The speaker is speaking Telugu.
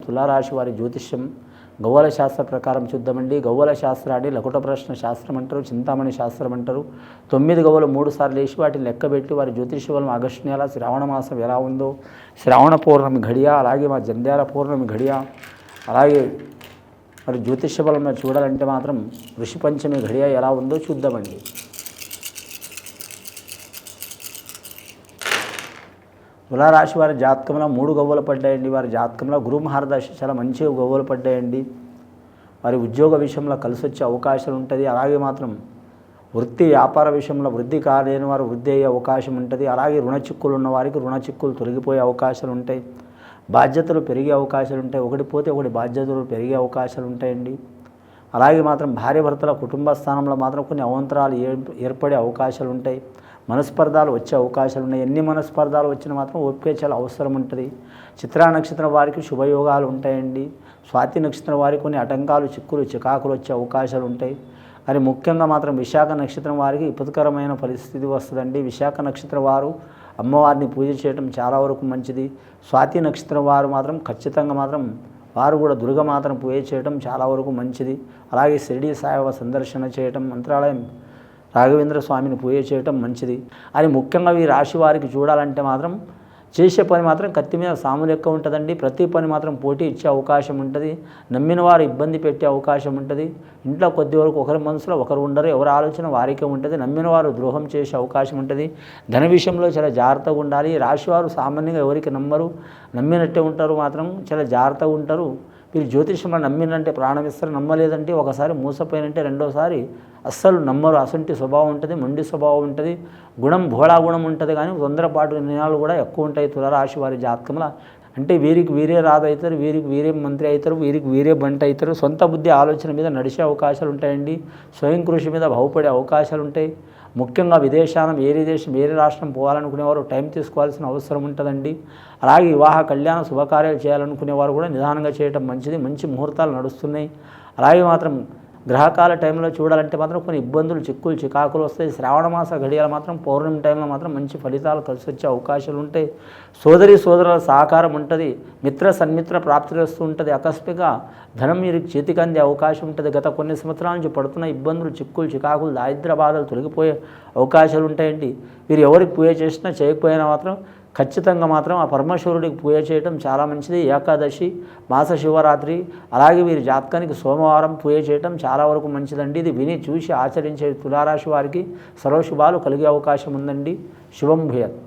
తులారాశి వారి జ్యోతిష్యం గవ్వల శాస్త్ర ప్రకారం చూద్దామండి. గవ్వల శాస్త్రాన్ని లకుట ప్రశ్న శాస్త్రం అంటారు, చింతామణి శాస్త్రం అంటారు. 9 గవ్వలు 3 సార్లు వేసి వాటిని లెక్కబెట్టి వారి జ్యోతిష్య బలం ఆగస్టు నెల శ్రావణ మాసం ఎలా ఉందో, శ్రావణ పౌర్ణమి ఘడియ, అలాగే మా జంధ్యాల పౌర్ణమి ఘడియ, అలాగే మరి జ్యోతిష్య బలంలో చూడాలంటే మాత్రం ఋషి పంచమి ఘడియ ఎలా ఉందో చూద్దామండి. తులారాశి వారి జాతకంలో 3 గవ్వలు పడ్డాయండి. వారి జాతకంలో గురు మహారదశ చాలా మంచిగా గవ్వలు పడ్డాయండి. వారి ఉద్యోగ విషయంలో కలిసి వచ్చే అవకాశాలు ఉంటుంది. అలాగే మాత్రం వృత్తి వ్యాపార విషయంలో వృద్ధి కాలేని వారు వృద్ధి అయ్యే అవకాశం ఉంటుంది. అలాగే రుణ చిక్కులు ఉన్న వారికి రుణ చిక్కులు తొలగిపోయే అవకాశాలు ఉంటాయి. బాధ్యతలు పెరిగే అవకాశాలు ఉంటాయి. ఒకటి పోతే ఒకటి బాధ్యతలు పెరిగే అవకాశాలు ఉంటాయండి. అలాగే మాత్రం భార్యాభర్తల కుటుంబ స్థానంలో మాత్రం కొన్ని అవాంతరాలు ఏర్పడే అవకాశాలు ఉంటాయి. మనస్పర్ధాలు వచ్చే అవకాశాలు ఉన్నాయి. ఎన్ని మనస్పర్ధాలు వచ్చినా మాత్రం ఓపిక చాలా అవసరం ఉంటుంది. చిత్రా నక్షత్రం వారికి శుభయోగాలు ఉంటాయండి. స్వాతి నక్షత్రం వారికి కొన్ని ఆటంకాలు చిక్కులు చికాకులు వచ్చే అవకాశాలు ఉంటాయి. కానీ ముఖ్యంగా మాత్రం విశాఖ నక్షత్రం వారికి విపత్కరమైన పరిస్థితి వస్తుందండి. విశాఖ నక్షత్రం వారు అమ్మవారిని పూజ చేయడం చాలా వరకు మంచిది. స్వాతి నక్షత్రం వారు మాత్రం ఖచ్చితంగా మాత్రం వారు కూడా దుర్గమాతను పూజ చేయడం చాలా వరకు మంచిది. అలాగే షిరిడి సాయిబాబా సందర్శన చేయటం, మంత్రాలయం రాఘవేంద్ర స్వామిని పూజ చేయటం మంచిది. అని ముఖ్యంగా ఈ రాశి వారికి చూడాలంటే మాత్రం చేసే పని మాత్రం కత్తి మీద సాము లెక్క ఉంటుందండి. ప్రతి పని మాత్రం పోటీ ఇచ్చే అవకాశం ఉంటుంది. నమ్మిన వారు ఇబ్బంది పెట్టే అవకాశం ఉంటుంది. ఇంట్లో కొద్ది వరకు ఒకరి మనసులో ఒకరు ఉండరు, ఎవరి ఆలోచన వారికే ఉంటుంది. నమ్మిన వారు ద్రోహం చేసే అవకాశం ఉంటుంది. ధన విషయంలో చాలా జాగ్రత్తగా ఉండాలి. రాశివారు సామాన్యంగా ఎవరికి నమ్మరు, నమ్మినట్టే ఉంటారు, మాత్రం చాలా జాగ్రత్తగా ఉంటారు. వీరు జ్యోతిష్యంలో నమ్మినంటే ప్రాణం ఇస్తారు, నమ్మలేదంటే ఒకసారి మోసపోయినంటే రెండోసారి అస్సలు నమ్మరు. అసంటి స్వభావం ఉంటుంది, మొండి స్వభావం ఉంటుంది, గుణం భోళా గుణం ఉంటుంది. కానీ తొందరపాటు నిర్ణయాలు కూడా ఎక్కువ ఉంటాయి తులారాశి వారి జాతకంలో. అంటే వీరికి వీరే రాజు అవుతారు, వీరికి వీరే మంత్రి అవుతారు, వీరికి వీరే బంట అవుతారు. సొంత బుద్ధి ఆలోచన మీద నడిచే అవకాశాలు ఉంటాయండి. స్వయం కృషి మీద బాగుపడే అవకాశాలు ఉంటాయి. ముఖ్యంగా విదేశానం వేరే దేశం వేరే రాష్ట్రం పోవాలనుకునేవారు టైం తీసుకోవాల్సిన అవసరం ఉంటుందండి. అలాగే వివాహ కళ్యాణ శుభకార్యాలు చేయాలనుకునేవారు కూడా నిదానంగా చేయటం మంచిది. మంచి ముహూర్తాలు నడుస్తున్నాయి. అలాగే మాత్రం గ్రహకాల టైంలో చూడాలంటే మాత్రం కొన్ని ఇబ్బందులు చిక్కులు చికాకులు వస్తాయి. శ్రావణ మాస గడియలు మాత్రం పౌర్ణమి టైంలో మాత్రం మంచి ఫలితాలు కలిసి వచ్చే అవకాశాలు ఉంటాయి. సోదరి సోదరుల సహకారం ఉంటుంది. మిత్ర సన్మిత్ర ప్రాప్తి వస్తూ ఉంటుంది. ఆకస్మిక ధనం మీరు చేతికి అందే అవకాశం ఉంటుంది. గత కొన్ని సంవత్సరాల నుంచి పడుతున్న ఇబ్బందులు చిక్కులు చికాకులు దారిద్ర్య బాధలు తొలగిపోయే అవకాశాలు ఉంటాయండి. వీరు ఎవరికి పూజ చేసినా చేయకపోయినా మాత్రం ఖచ్చితంగా మాత్రం ఆ పరమేశ్వరుడికి పూజ చేయడం చాలా మంచిది. ఏకాదశి, మాస శివరాత్రి, అలాగే వీరి జాతకానికి సోమవారం పూజ చేయడం చాలా వరకు మంచిదండి. ఇది విని చూసి ఆచరించే తులారాశి వారికి సర్వశుభాలు కలిగే అవకాశం ఉందండి. శుభం భూయాత్.